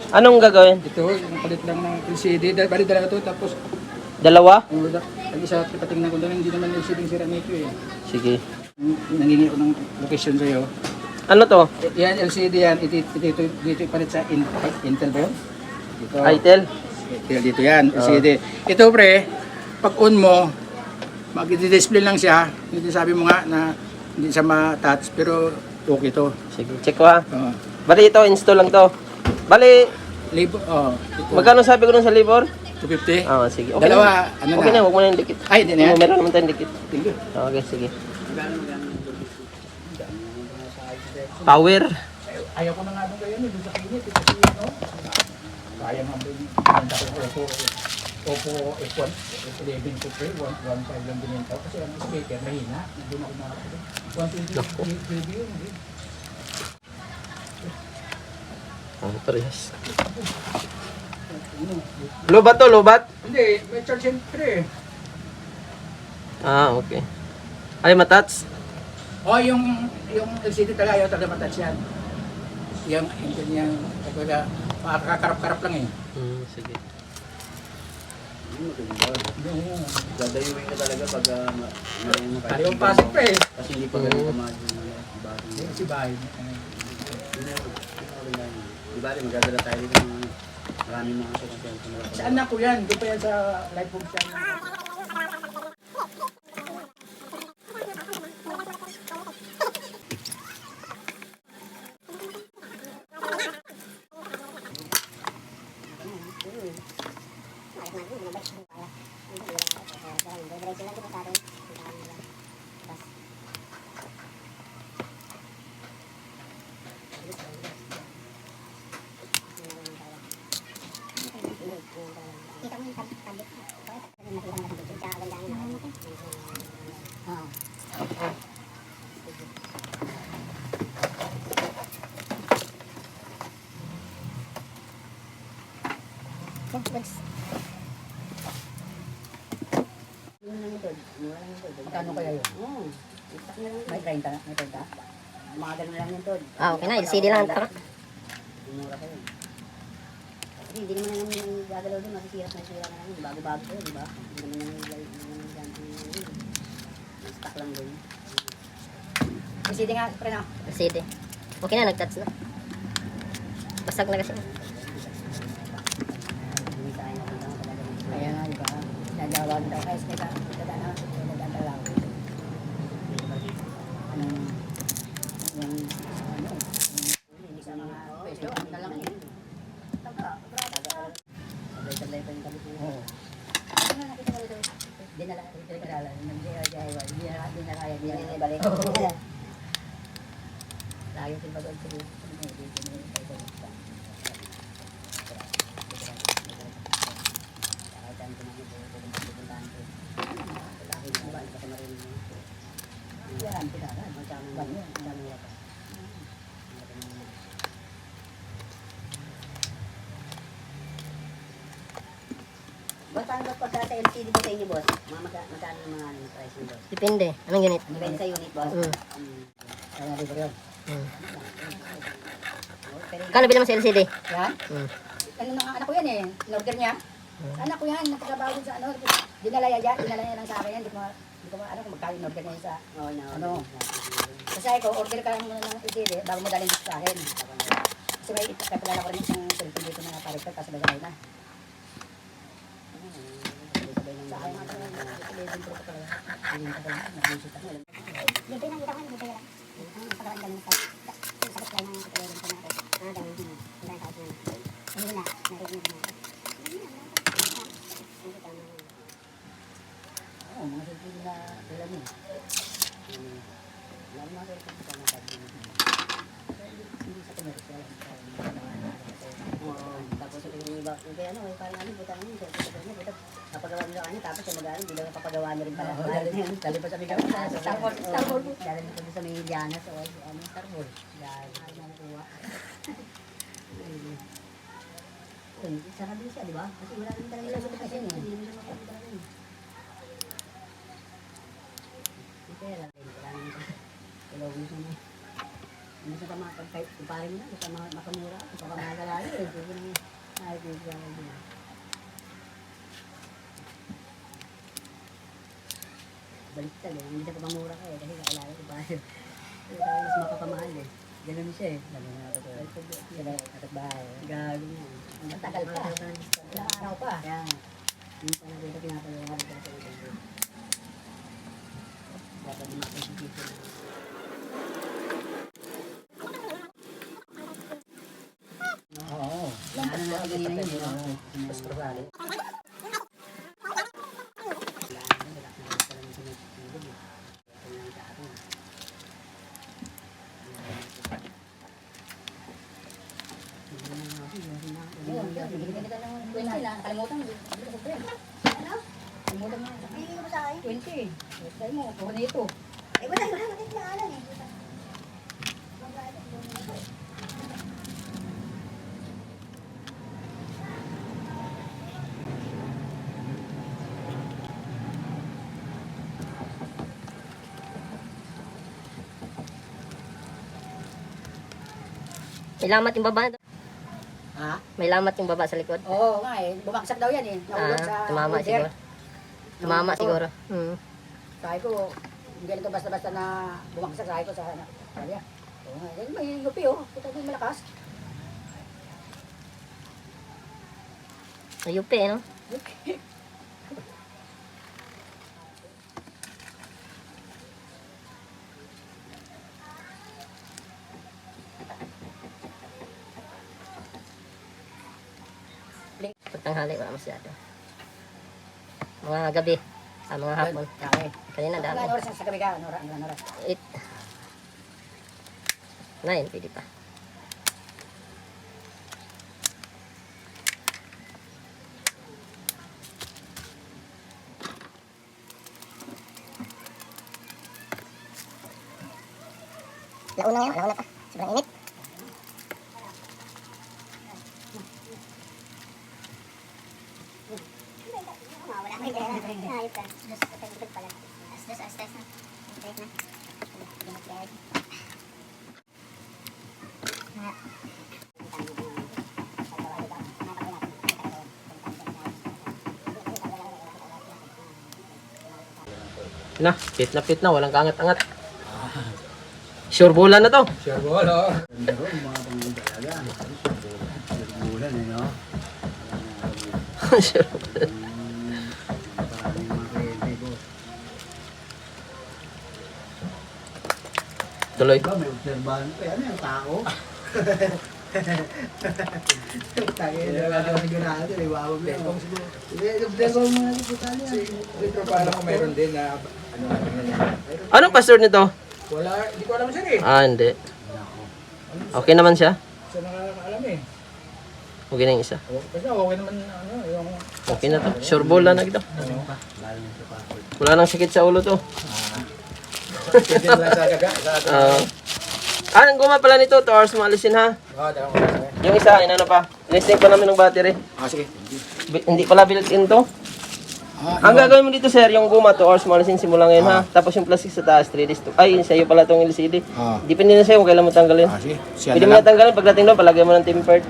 Anong gagawin? Ito, yung palit lang ng LCD. Bali dalawa to, tapos Dalawa? ang isa patingnan ko doon, hindi naman LCD yung sira nito eh. Sige. Nangingi ko ng location sa'yo. Ano to? Yan, LCD yan. Dito ipalit sa Intel ba yun? Dito. Itel? Intel dito yan, LCD. Ito pre, pag on mo, mag-display lang siya. Hindi sabi mo nga na hindi siya ma-touch, pero okay to. Sige, check ko ha. Oo. Bali ito, install lang to. Bali, Labor, ito. magkano sabi ko dun sa labor? 250. Ah, sige. Okay Dalawa, na. ano Okay na, na? huwag mo na yung dikit. Ay, hindi na yan. Meron naman tayong dikit. Thank you. Okay, sige. Power. Ayaw ko na nga doon ngayon, doon sa kinit. Ito si ano. Kaya nga doon. Oppo F1, F11 to pre, 1.5 lang din ito. Kasi ang speaker, mahina. Doon ako nakakita. 120 GB yun. Oh, parehas. Lobat to, lobat? Hindi, may charge and pre. Ah, okay. Ay, matats? Yung LCD talaga, ayaw talaga matouch yan. Yung kanyang, talaga, makakakarap-karap lang eh. Sige. Dadayuin ka talaga pag Ayaw pasok pre. kasi hindi pa ganun kamahal yung Si Bahay. di ba? Magdadala tayo dito ng maraming mga sasakyan. Sa anak ko yan, doon pa yan sa live book siya. Magkano kaya yun? May 30 na, may 30. Mga ganun lang yun, Tod. Ah, okay na. LCD lang. Tara. Mura pa yun. Kasi hindi naman yung gagalaw doon, masisira na lang yun. Bago-bago yun, di ba? Hindi naman yung stock lang doon. LCD nga, pre na. LCD. Okay na, nag-touch na. Basag na kasi. Hindi sa akin nakita mo talaga. Ayan na, iba. Nagawag daw. Ay, sige ka. Nagdadalaw. Hindi sa mga peso, ano na lang yun. Sabay-sabay pa yung kabit mo. Oo. Ano na nakita ko dito? Dinala, dinala. Dinala, dinala. Layo din ba doon sa Paano ba pagka sa LCD ba sa inyo, boss? Magkano yung mga price ng boss? Depende. Anong unit? Depende sa unit, boss. Kaya dito yun. Kano bilang mo sa LCD? Yan. Hmm. Ano ng anak ko yan eh. In-order niya. Anak ko yan. Nagtatrabaho din sa ano. Dinala niya lang sa akin yan. Hindi ko ano kung magkano in-order niya sa Oo, na. ano. Kasi sabi ko, order ka lang muna ng LCD bago mo dalhin dito sa akin. Kasi may ipapadala ko rin isang cellphone dito na parikot kasi nagawin na. Sa akin nga pala, 11 Pro ko pala. Hindi ko pala, nag-visit ako. Yung pinakita ko, hindi ko yun. Ang pagkawan ganun sa supply ng katulad ko natin. Ganun. Hindi na tapos na. Hindi na, narinig na. Oo, mga cellphone na ilan yun. Lalo mga cellphone sa mga hindi sa commercial. Tapos yung iba, yung kaya ano, parang ano, buta naman, buta, napagawa nila kanya, tapos yung mag-ano, hindi lang papagawa niya rin pala. Dali pa sa mga Star Wars. dali pa sa mga Indiana, so ano, Star Wars. Dahil ano nakuha. Sarap din siya, di ba? Kasi wala naman talaga yung kasi hindi naman siya makapit talaga yun. Kaya lang, kailangan nito. Kailangan nito na. Hindi sa tama, kahit kumparin mo na, basta makamura, basta makamagalayo, baliktad eh. Hindi siya pamamura ka eh. Kasi kakilala ko tayo. Kasi tayo mas mapapamahal eh. Ganun siya eh. Ganun nga ito. Katat bahay. Gago nga. Ang tagal pa. Ilang araw pa. Kaya nga. Hindi pa na dito pinapagawa ko sa ito. Dapat di mapagigito na. Oo. Ano na ganyan yun eh. Mas probable. Yun, bigyan kita ng 20 na. Kalimutan mo. Ano? Kalimutan mo. Hindi mo sa akin. 20. Sabi mo, puro na ito. Eh, wala pinangalan eh. May lamat yung baba. Ha? May lamat yung baba sa likod. Oo nga eh. Bumagsak daw yan eh. Naulog sa Tumama order. siguro. Tumama Oo. siguro. Sabi ko, hindi ito basta-basta na bumagsak. Sabi ko sa kanya. Oo nga. Eh, may lupi oh. Kita din malakas. Ayupi, no? Pagtanghali, wala masyado. Mga gabi. Mga hapon. Okay. Kanina dami. Ilan oras sa gabi ka? Ilan oras? 8. 9, pwede pa. Nauna ngayon, nauna pa. Sobrang init. Wala may pera. Ayos ka. Likod pala. Astas na. Astas na. Dumat-layag. Na, fit na, walang kaangat-angat. Sure bola na to. Sure ball, oh. Ganda ron, mga pangin talaga. Sure bulan eh, no? Sure. Maraming mga kliyente ko. Tuloy. Diba, may obserbahan ko. Ano yung tao? Tayo na lang ako sigurado. Iwawa mo yun. Obserbahan mo nga ito tayo. May propala ko meron din na Anong pastor nito? wala, hindi ko alam siya eh. Ah, hindi. Okay naman siya? Siya nakakaalam eh. Okay na yung isa. Kasi okay naman, ano, yung... Okay na to. Sure bola na ito. Wala nang sakit sa ulo to. Pwede lang sa gaga. Ang guma pala nito, 2 hours maalisin ha. Dalawa ko lang. Yung isa, inano pa. Listing pa namin ng battery. Sige. Hindi pala built-in to. Ang gagawin mo dito sir, yung guma 2 hours maalisin simula ngayon ha. Tapos yung plastic sa taas, 3 days to. Ay, sa'yo pala itong LCD. Depende na sa'yo kung kailan mo tanggalin. Sige. Pwede mo na tanggalin, pagdating doon, palagay mo ng tempered.